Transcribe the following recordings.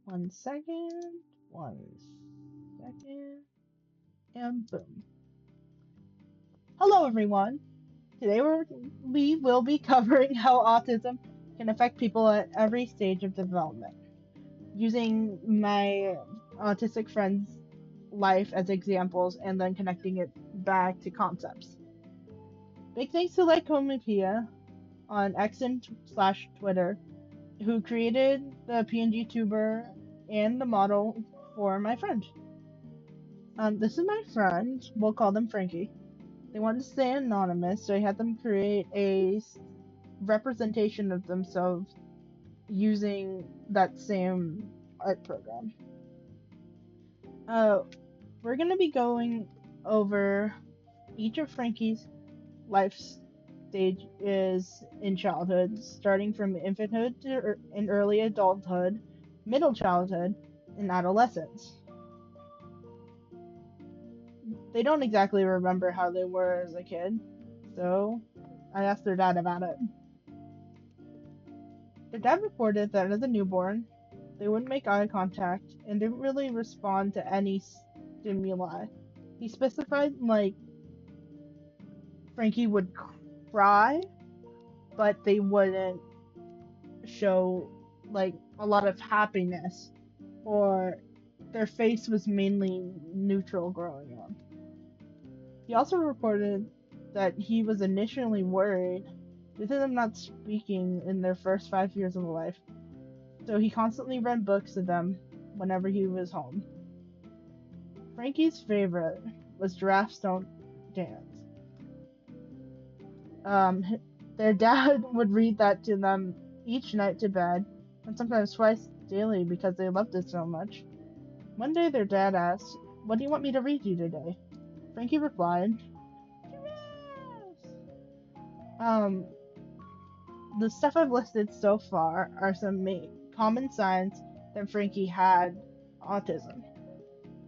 One second, one second, and boom. Hello, everyone. Today we will be covering how autism can affect people at every stage of development, using my autistic friend's life as examples and then connecting it back to concepts. Big thanks to Lycomipia on X and slash Twitter, who created the PNG tuber and the model for my friend. This is my friend. We'll call them Franky. They wanted to stay anonymous, so I had them create a representation of themselves using that same art program. Uh, we're gonna be going over each of Franky's life stages in childhood, starting from infanthood to in early adulthood, middle childhood, and adolescence. They don't exactly remember how they were as a kid, so I asked their dad about it. Their dad reported that as a newborn, they wouldn't make eye contact and didn't really respond to any stimuli. He specified, like, Franky would cry, but they wouldn't show, like, a lot of happiness, or their face was mainly neutral growing up. He also reported that he was initially worried due to them not speaking in their first 5 years of life, so he constantly read books to them whenever he was home. Franky's favorite was Giraffes Don't Dance. Um, their dad would read that to them each night to bed, and sometimes twice daily because they loved it so much. One day their dad asked, "What do you want me to read you today?" Franky replied, "Giraffes!" Um, the stuff I've listed so far are some common signs that Franky had autism.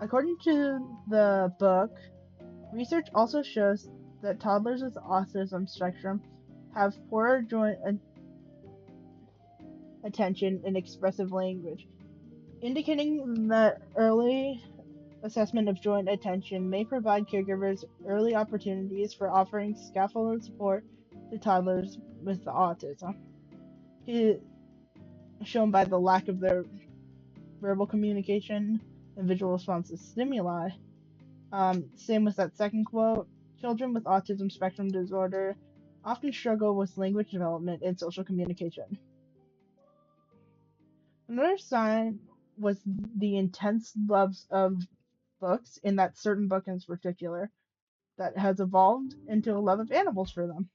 According to the book, research also shows that toddlers with autism spectrum have poorer joint attention and expressive language, indicating that early assessment of joint attention may provide caregivers early opportunities for offering scaffolding support to toddlers with autism, shown by the lack of their verbal communication and visual response to stimuli. Same with that second quote. Children with autism spectrum disorder often struggle with language development and social communication. Another sign was the intense loves of books, in that certain book in particular, that has evolved into a love of animals for them.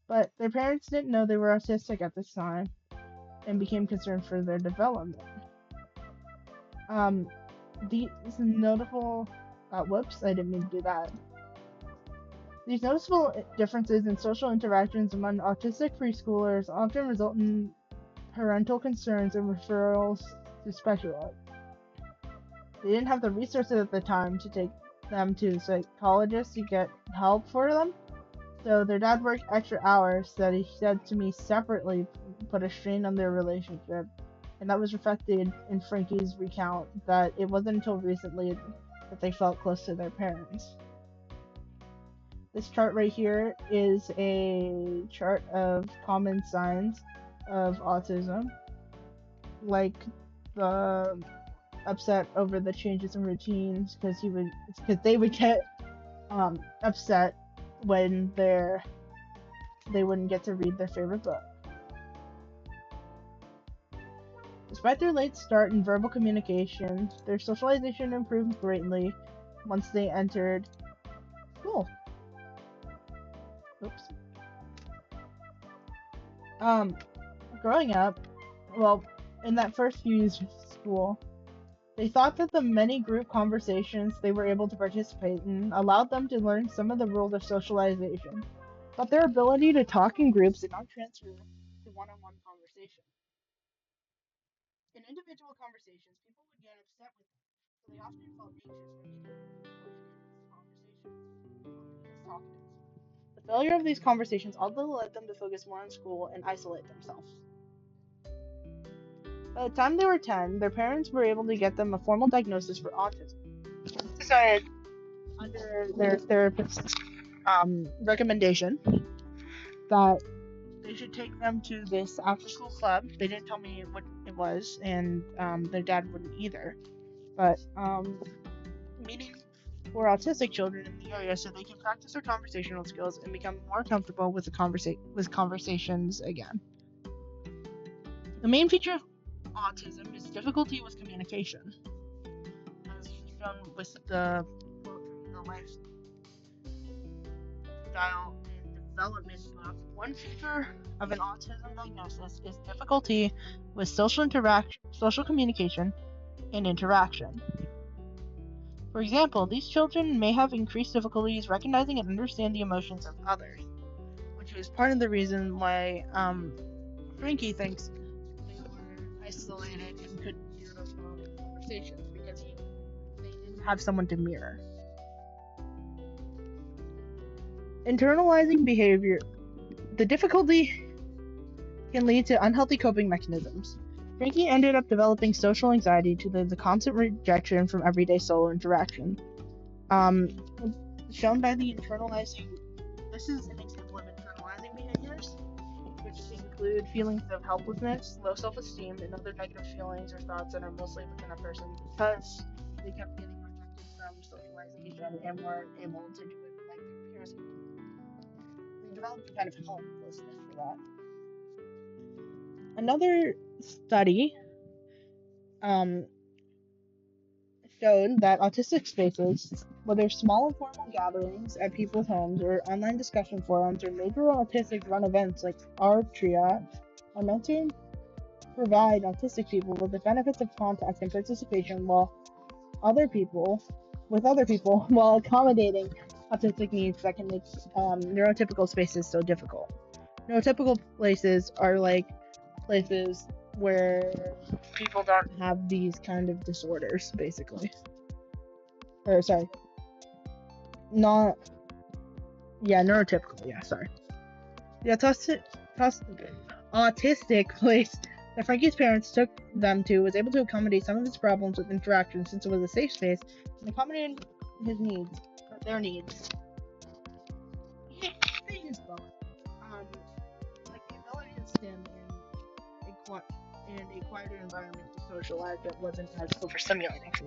But their parents didn't know they were autistic at this time and became concerned for their development. Um, these notable, whoops, I didn't mean to do that. These noticeable differences in social interactions among autistic preschoolers often result in parental concerns and referrals to specialists. They didn't have the resources at the time to take them to psychologists to get help for them, so their dad worked extra hours that he said to me separately put a strain on their relationship, and that was reflected in Franky's recount that it wasn't until recently that they felt close to their parents. This chart right here is a chart of common signs of autism, like the upset over the changes in routines because they would get upset when they wouldn't get to read their favorite book. Despite their late start in verbal communication, their socialization improved greatly once they entered school. Oops. Um, Growing up, well, in that first few years of school, they thought that the many group conversations they were able to participate in allowed them to learn some of the rules of socialization, but their ability to talk in groups did not transfer to one-on-one conversation. In individual conversations, people would get upset with them, so they often felt anxious when meeting people in these conversations, as talkatives. The failure of these conversations also led them to focus more on school and isolate themselves. By the time they were 10, their parents were able to get them a formal diagnosis for autism. They decided, under their therapist's recommendation, that they should take them to this after-school club. They didn't tell me what it was, and their dad wouldn't either. But meeting for autistic children in the area so they can practice their conversational skills and become more comfortable with conversations again. The main feature of autism is difficulty with communication, as shown with the lifestyle and development book. One feature of an autism diagnosis is difficulty with social communication, and interaction. For example, these children may have increased difficulties recognizing and understanding the emotions of others, which is part of the reason why Franky thinks they were isolated and couldn't hear conversations, because they didn't have someone to mirror. Internalizing behavior. The difficulty can lead to unhealthy coping mechanisms. Franky ended up developing social anxiety due to the constant rejection from everyday social interaction. Shown by the internalizing. This is an example of internalizing behaviors, which include feelings of helplessness, low self-esteem, and other negative feelings or thoughts that are mostly within a person because they kept getting rejected from socialization and weren't able to do it like their peers. They developed a kind of helplessness for that. Another study showed that autistic spaces, whether small informal gatherings at people's homes or online discussion forums or major autistic run events like our triad, are meant to provide autistic people with the benefits of contact and participation with other people while accommodating autistic needs that can make neurotypical spaces so difficult. Neurotypical places are like places where people don't have these kind of disorders, basically. Neurotypical, The autistic place that Franky's parents took them to was able to accommodate some of his problems with interaction since it was a safe space and accommodated their needs. Like the ability to stand in a quieter environment to socialize that wasn't as overstimulating for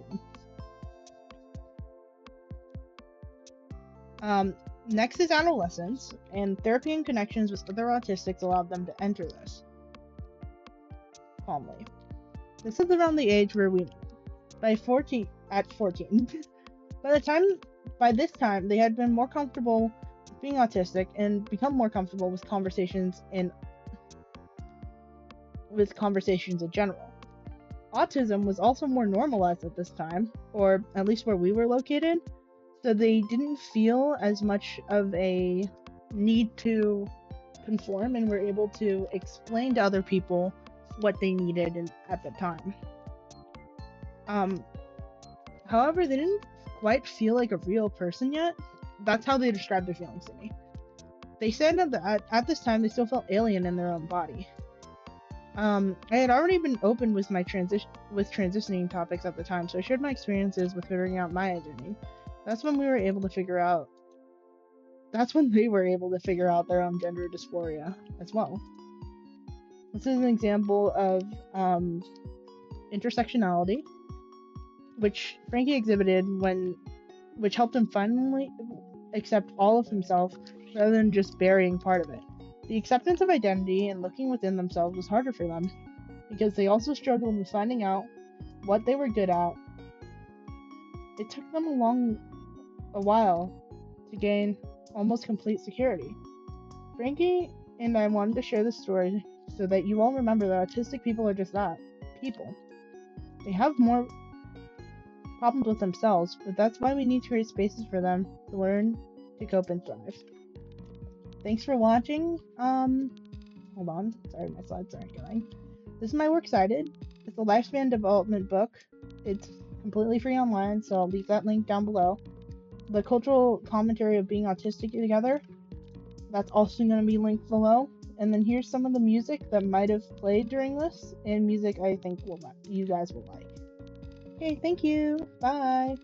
them. Next is adolescence, and therapy and connections with other autistics allowed them to enter this calmly. This is around the age where by 14. By this time, they had been more comfortable with being autistic and become more comfortable with conversations in general. Autism was also more normalized at this time, or at least where we were located, so they didn't feel as much of a need to conform and were able to explain to other people what they needed at the time. However, they didn't quite feel like a real person yet. That's how they described their feelings to me. They said that at this time they still felt alien in their own body. I had already been open with my transitioning topics at the time, so I shared my experiences with figuring out my identity. That's when they were able to figure out their own gender dysphoria as well. This is an example of intersectionality, which Franky exhibited which helped him finally accept all of himself rather than just burying part of it. The acceptance of identity and looking within themselves was harder for them, because they also struggled with finding out what they were good at. It took them a while to gain almost complete security. Franky and I wanted to share this story so that you all remember that autistic people are just that, people. They have more problems with themselves, but that's why we need to create spaces for them to learn to cope and thrive. Thanks for watching. Hold on. Sorry, my slides aren't going. This is my works cited. It's a lifespan development book. It's completely free online, so I'll leave that link down below. The cultural commentary of being autistic together, that's also going to be linked below. And then here's some of the music that might have played during this, and music I think you guys will like. Okay, thank you. Bye.